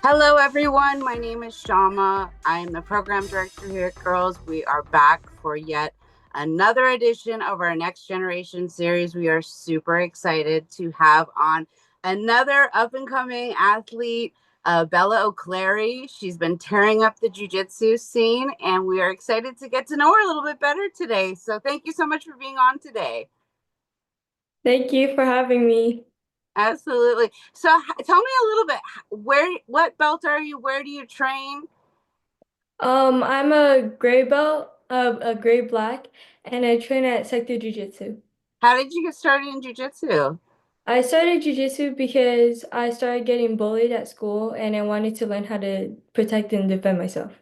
Hello, everyone. My name is Shama. I am the program director here at Girls. We are back for yet another edition of our Next Generation series. We are super excited to have on another up and coming athlete, Bella Oclaray. She's been tearing up the jiu-jitsu scene, and we are excited to get to know her a little bit better today. So, thank you so much for being on today. Thank you for having me. Absolutely. So, tell me a little bit. What belt are you? Where do you train? I'm a gray belt, a gray black, and I train at Sector Jiu-Jitsu. How did you get started in jujitsu? I started Jiu-Jitsu because I started getting bullied at school and I wanted to learn how to protect and defend myself.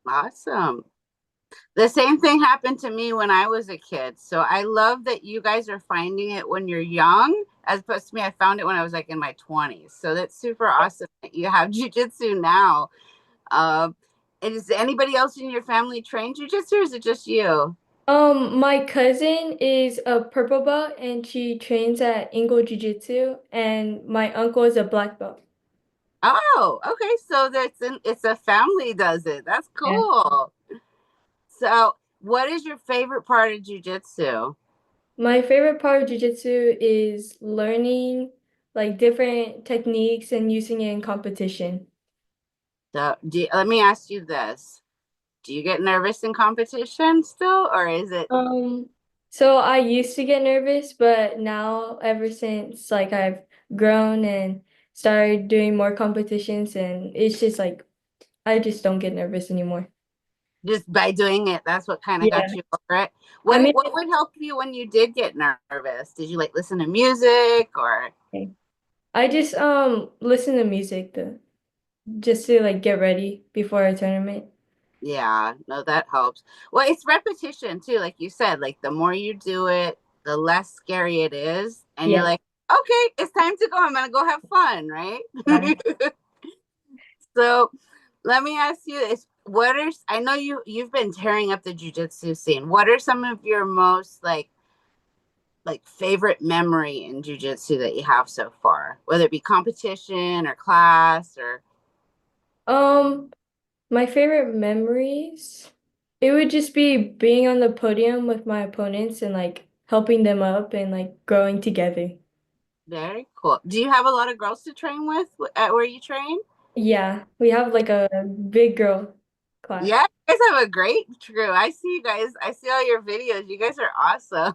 Awesome. The same thing happened to me when I was a kid. So I love that you guys are finding it when you're young, as opposed to me, I found it when I was like in my 20s. So that's super awesome that you have jujitsu now. Uh, and is anybody else in your family trained jujitsu, or is it just you? My cousin is a purple belt and she trains at Ingo Jiu-Jitsu, and my uncle is a black belt. Oh, okay. So it's a family does it. That's Yeah. cool. So what is your favorite part of jujitsu? My favorite part of jiu-jitsu is learning like different techniques and using it in competition. Let me ask you this. Do you get nervous in competition still, or is it Um, so I used to get nervous, but now ever since like I've grown and started doing more competitions, and it's just like I just don't get nervous anymore. just by doing it? That's what kind of got Yeah. you over it. I mean, What would help you when you did get nervous? Did you like listen to music or? I just listen to music though, just to like get ready before a tournament. Yeah, no, that helps. Well, it's repetition too, like you said. Like the more you do it, the less scary it is, and you're Yeah. like, okay, it's time to go. I'm gonna go have fun, right? Yeah. So let me ask you this. I know you've been tearing up the jujitsu scene. What are some of your most like favorite memory in jujitsu that you have so far? Whether it be competition or class or Um, my favorite memories, it would just be being on the podium with my opponents and like helping them up and like growing together. very cool. Do you have a lot of girls to train with at where you train? Yeah, we have like a big girl class. Yeah, you guys have a great crew. I see you guys. I see all your videos. You guys are awesome.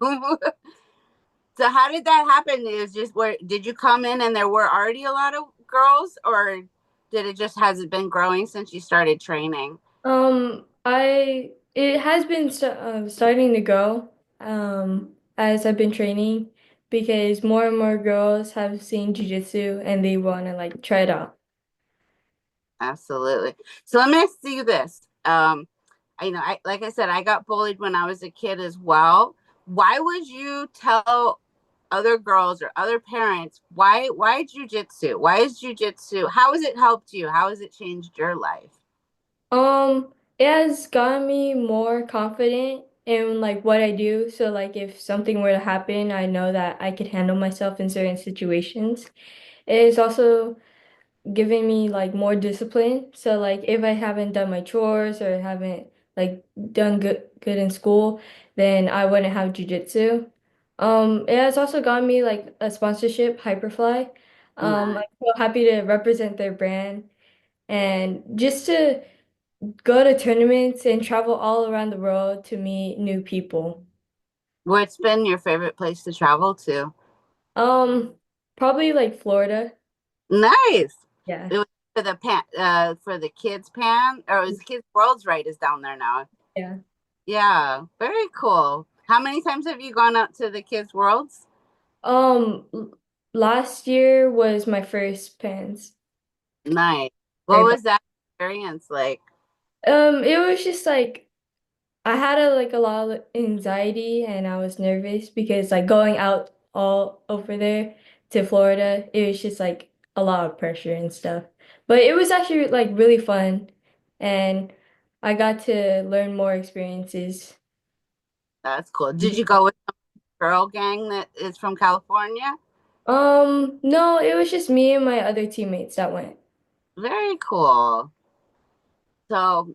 So how did that happen? It was just where did you come in and there were already a lot of girls, or did it just has it been growing since you started training? It has been starting to grow as I've been training because more and more girls have seen jujitsu and they want to like try it out. Absolutely. So let me ask you this. I like I said, I got bullied when I was a kid as well. Why would you tell other girls or other parents why jujitsu? Why is jujitsu? How has it helped you? How has it changed your life? It has gotten me more confident in like what I do. So like if something were to happen, I know that I could handle myself in certain situations. It has also given me like more discipline. So like if I haven't done my chores or haven't like done good in school, then I wouldn't have jujitsu. It has also gotten me like a sponsorship, Hyperfly. I'm Nice. so happy to represent their brand and just to go to tournaments and travel all around the world to meet new people. What's been your favorite place to travel to? Um, Probably like Florida. Nice. Yeah. It was for the kids pan, or it was Kids World's right is down there now. Yeah. Yeah, very cool. How many times have you gone out to the Kids Worlds? Last year was my first pants. Nice. What Very was that experience like? It was just like I had a lot of anxiety and I was nervous because like going out all over there to Florida, it was just like a lot of pressure and stuff. But it was actually like really fun and I got to learn more experiences. That's cool. Did you go with a girl gang that is from California? No, it was just me and my other teammates that went. Very cool. So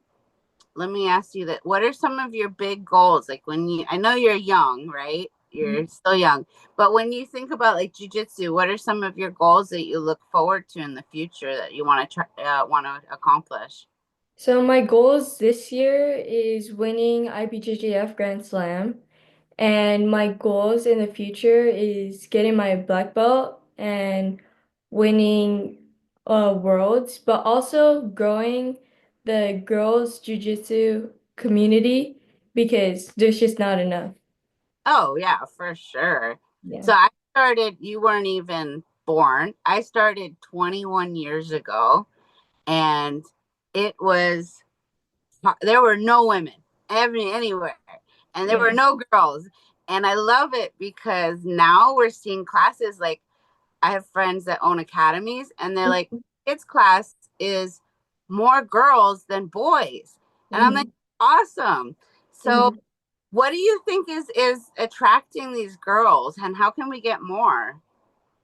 let me ask you that. What are some of your big goals? Like when you, I know you're young, right? You're still young, but when you think about like jujitsu, what are some of your goals that you look forward to in the future that you want to try, want to accomplish? So my goals this year is winning IBJJF Grand Slam, and my goals in the future is getting my black belt and winning worlds, but also growing the girls jiu-jitsu community because there's just not enough. Oh, yeah, for sure. Yeah. So I started, you weren't even born. I started 21 years ago, and it was, there were no women anywhere, and there were Yeah. no girls. And I love it because now we're seeing classes like I have friends that own academies, and they're like, kids' class is more girls than boys. And I'm like, Hmm. awesome. So Hmm. what do you think is attracting these girls, and how can we get more?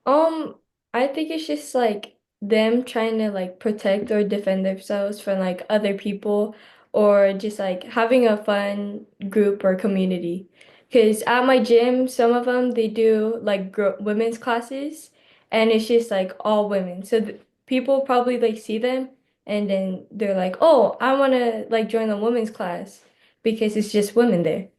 Um, I think it's just like them trying to like protect or defend themselves from like other people or just like having a fun group or community. Because at my gym, some of them they do like women's classes and it's just like all women. So th people probably like see them and then they're like, "Oh, I want to like join the women's class because it's just women there."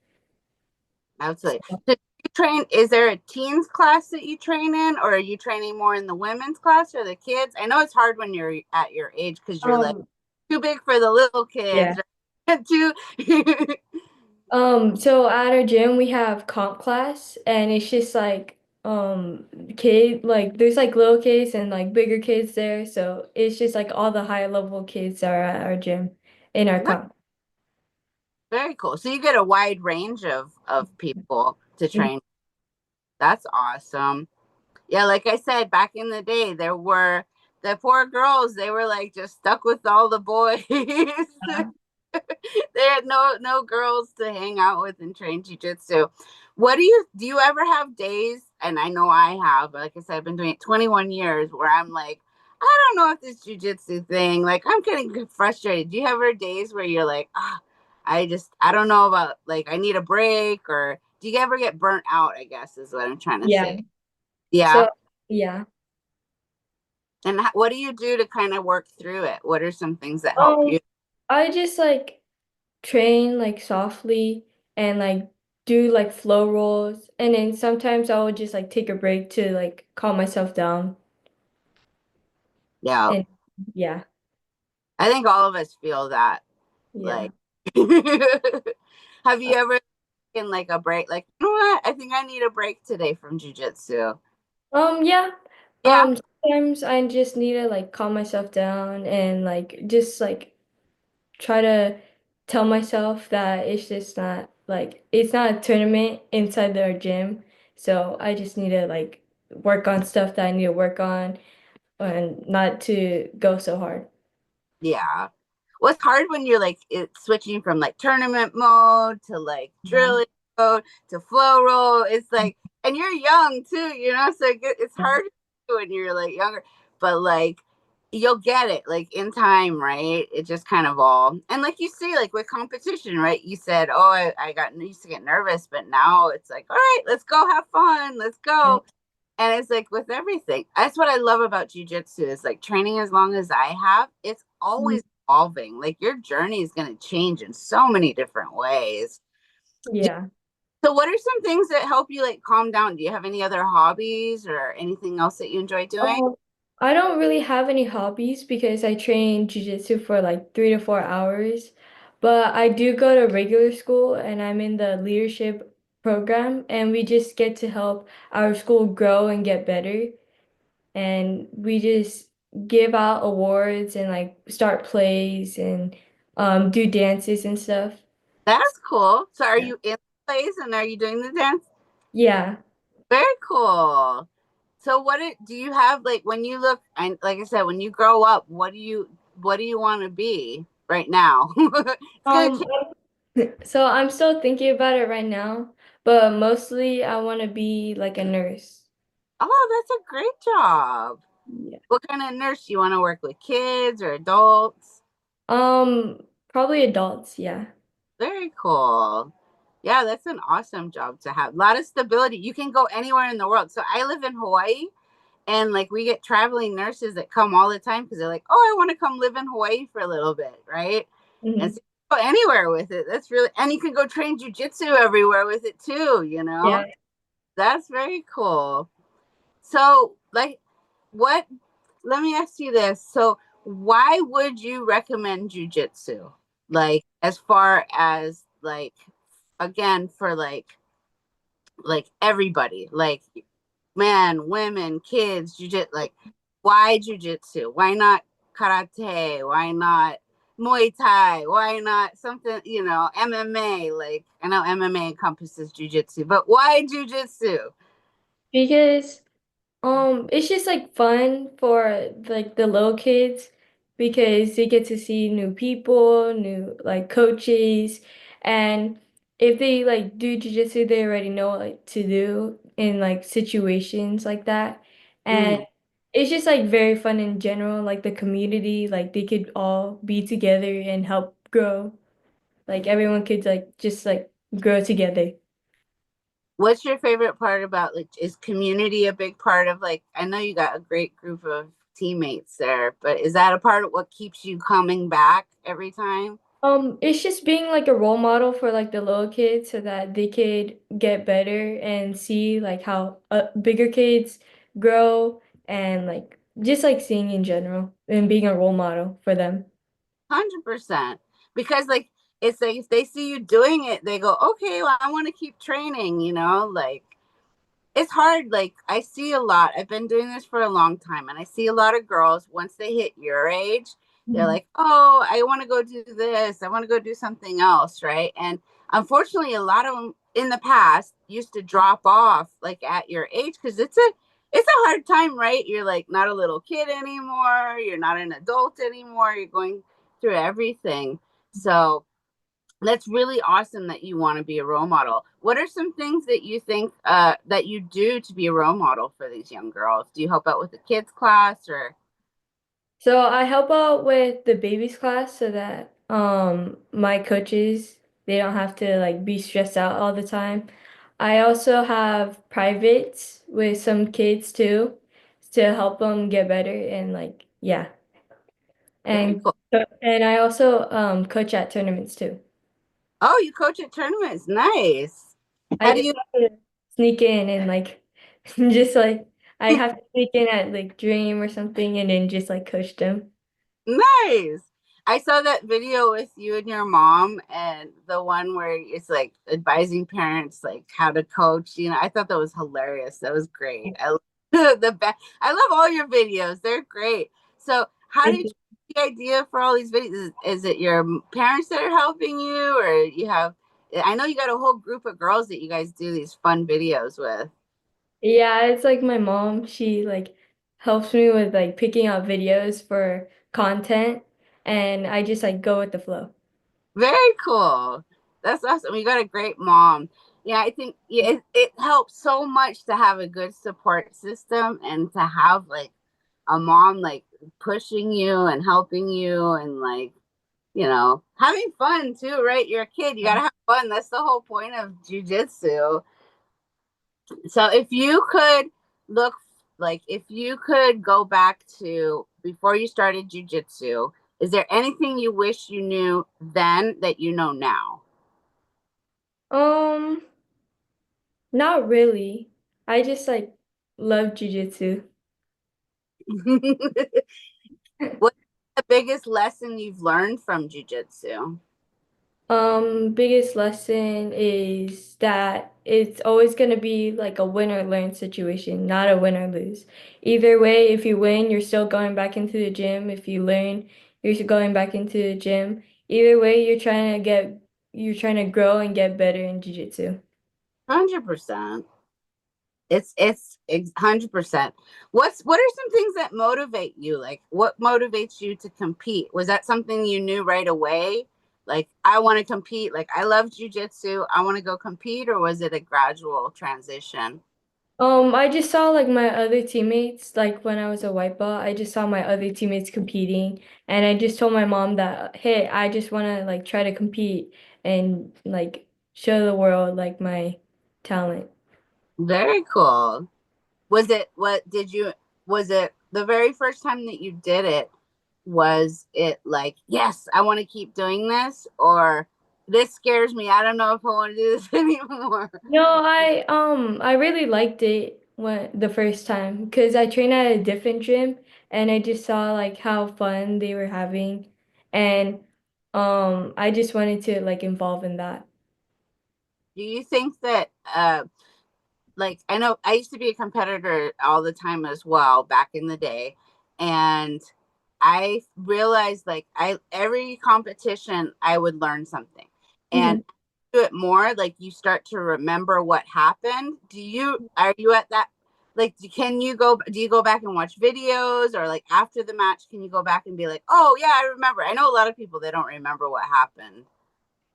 Absolutely. So, So you train, is there a teens class that you train in, or are you training more in the women's class or the kids? I know it's hard when you're at your age because you're like um, too big for the little yeah. kids, right? Too So at our gym we have comp class and it's just like there's like little kids and like bigger kids there. So it's just like all the high level kids are at our gym in our comp. very cool. So you get a wide range of people to Mhm. train. That's awesome. Yeah, like I said, back in the day, there were the poor girls. They were like just stuck with all the boys. They had no girls to hang out with and train jujitsu. What do you ever have days? And I know I have. Like I said, I've been doing it 21 years where I'm like, I don't know if this jujitsu thing. Like I'm getting frustrated. Do you ever days where you're like, ah, I don't know about like I need a break, or do you ever get burnt out? I guess is what I'm trying to Yeah. say. Yeah. So yeah. And what do you do to kind of work through it? What are some things that help Um you? I just like train like softly and like do like flow rolls and then sometimes I would just like take a break to like calm myself down Yeah. and yeah. I think all of us feel that. Yeah. Like, have you ever taken like a break? Like, you know what? I think I need a break today from jujitsu. Yeah. Yeah, Sometimes I just need to like calm myself down and like just like try to tell myself that it's just not like it's not a tournament inside our gym. So I just need to like work on stuff that I need to work on and not to go so hard. yeah. What's hard when you're like switching from like tournament mode to like Yeah. drilling mode to flow roll. It's like, and you're young too, so it's Yeah. hard when you're like younger, but like you'll get it like in time, right? It just kind of all, and like you see, like with competition, right? You said, oh, I got used to get nervous, but now it's like, all right, let's go have fun, let's Yeah. go. And it's like with everything. That's what I love about jujitsu is like training as long as I have, it's Mhm. always evolving. Like your journey is going to change in so many different ways. Yeah. So, what are some things that help you like calm down? Do you have any other hobbies or anything else that you enjoy doing? Um, I don't really have any hobbies because I train jujitsu for like 3 to 4 hours. But I do go to regular school and I'm in the leadership program and we just get to help our school grow and get better. And we just give out awards and like start plays and do dances and stuff. That's cool. So, are Yeah. you in the plays and are you doing the dance? Yeah. Very cool. So, do you have like when you look and like I said, when you grow up, what do you want to be right now? It's gonna Um, change. so I'm still thinking about it right now, but mostly I want to be like a nurse. Oh, that's a great job. Yeah. What kind of nurse do you want to work with, kids or adults? Probably adults, yeah. Very cool. Yeah, that's an awesome job to have. A lot of stability. You can go anywhere in the world. So I live in Hawaii, and like we get traveling nurses that come all the time because they're like, "Oh, I want to come live in Hawaii for a little bit," right? And Hmm. so you can go anywhere with it. That's really, and you can go train jujitsu everywhere with it too, you know? Yeah. That's very cool. So, like, what, let me ask you this. So, why would you recommend jujitsu? Like, as far as like, again, for like everybody, like man, women, kids, jujitsu, like why jujitsu? Why not karate? Why not Muay Thai? Why not something, MMA? Like I know MMA encompasses jujitsu, but why jujitsu? Because it's just like fun for like the little kids because they get to see new people, new like coaches, and if they like do jujitsu, they already know what like, to do in like situations like that. And Mm. it's just like very fun in general, like the community, like they could all be together and help grow. Like everyone could like just like grow together. What's your favorite part about, like, is community a big part of, like, I know you got a great group of teammates there, but is that a part of what keeps you coming back every time? It's just being like a role model for like the little kids so that they could get better and see like how bigger kids grow and like just like seeing in general and being a role model for them. 100%. Because like it's like if they see you doing it, they go, okay, well, I want to keep training, like it's hard. Like I see a lot. I've been doing this for a long time, and I see a lot of girls once they hit your age, they're Mhm. like, "Oh, I want to go do this. I want to go do something else," right? And unfortunately, a lot of them in the past used to drop off like at your age because it's a hard time, right? You're like not a little kid anymore. You're not an adult anymore. You're going through everything. So that's really awesome that you want to be a role model. What are some things that you think that you do to be a role model for these young girls? Do you help out with the kids class or? So I help out with the babies class so that my coaches they don't have to like be stressed out all the time. I also have privates with some kids too to help them get better and like yeah. Very And cool. and I also coach at tournaments too. Oh, you coach at tournaments. Nice. I How do just you? have to sneak in and like just like I have to sneak in at like Dream or something and then just like coach them. Nice. I saw that video with you and your mom, and the one where it's like advising parents like how to coach. I thought that was hilarious. That was great. I love I love all your videos. They're great. So, how Thank did you. you get the idea for all these videos? Is it your parents that are helping you, or you have? I know you got a whole group of girls that you guys do these fun videos with. Yeah, it's like my mom, she like helps me with like picking out videos for content and I just like go with the flow. Very cool. That's awesome. You got a great mom. Yeah, I think yeah, it helps so much to have a good support system and to have like a mom like pushing you and helping you and like, having fun too, right? You're a kid, you gotta have fun. That's the whole point of jujitsu. So if you could look if you could go back to before you started jujitsu, is there anything you wish you knew then that you know now? Um, Not really. I just like love jujitsu. What's the biggest lesson you've learned from jujitsu? Biggest lesson is that it's always gonna be like a win or learn situation, not a win or lose. Either way, if you win, you're still going back into the gym. If you learn, you're going back into the gym. Either way, you're trying to grow and get better in jiu-jitsu. 100%. It's 100%. What are some things that motivate you? Like what motivates you to compete? Was that something you knew right away? Like I want to compete, like I love jujitsu, I want to go compete, or was it a gradual transition? I just saw like my other teammates, like when I was a white belt, I just saw my other teammates competing, and I just told my mom that, hey, I just want to like try to compete and like show the world like my talent. Very cool. Was it what did you was it the very first time that you did it? Was it like, yes, I want to keep doing this, or this scares me. I don't know if I want to do this anymore. No, I really liked it when the first time because I trained at a different gym and I just saw like how fun they were having and I just wanted to like involve in that. Do you think that like I know I used to be a competitor all the time as well back in the day, and I realized like I every competition I would learn something, and Mhm. do it more like you start to remember what happened. Do you are you at that like can you go do you go back and watch videos, or like after the match can you go back and be like, oh yeah, I remember. I know a lot of people they don't remember what happened.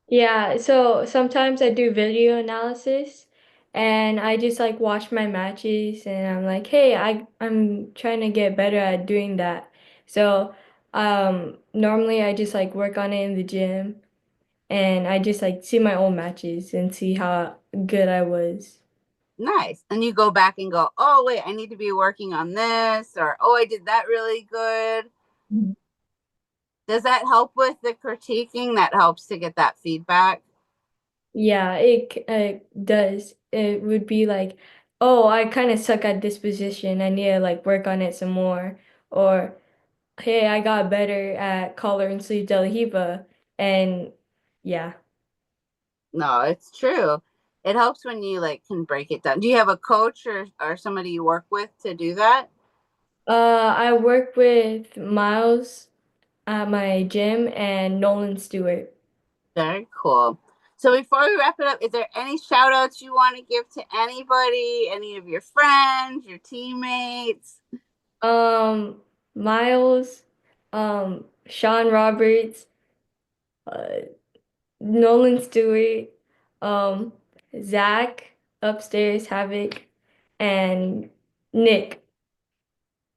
Yeah, so sometimes I do video analysis and I just like watch my matches and I'm like, hey, I'm trying to get better at doing that. So normally I just like work on it in the gym and I just like see my own matches and see how good I was. Nice. And you go back and go, oh, wait, I need to be working on this, or oh, I did that really good. Mhm. Does that help with the critiquing? That helps to get that feedback. Yeah, it does. It would be like, oh, I kind of suck at this position. I need to like work on it some more. Or, hey, I got better at collar and sleeve De La Hiva. And yeah. No, it's true. It helps when you like can break it down. Do you have a coach or somebody you work with to do that? I work with Miles at my gym and Nolan Stewart. Very cool. So before we wrap it up, is there any shout outs you want to give to anybody, any of your friends, your teammates? Um, Miles, Sean Roberts, Nolan Stewart, um, Zach upstairs, Havoc, and Nick.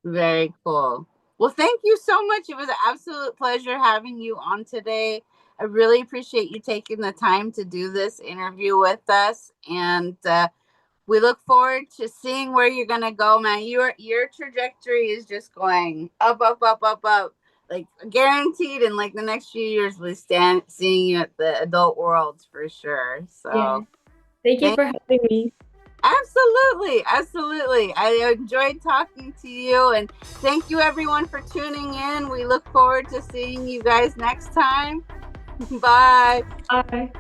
Very cool. Well, thank you so much. It was an absolute pleasure having you on today. I really appreciate you taking the time to do this interview with us, and we look forward to seeing where you're gonna go, man. Your trajectory is just going up, up, up, up, up. Like guaranteed, in like the next few years, we stand seeing you at the adult worlds for sure. Yeah. So Thank you thank. for having me. Absolutely, absolutely. I enjoyed talking to you, and thank you everyone for tuning in. We look forward to seeing you guys next time. Bye. Bye.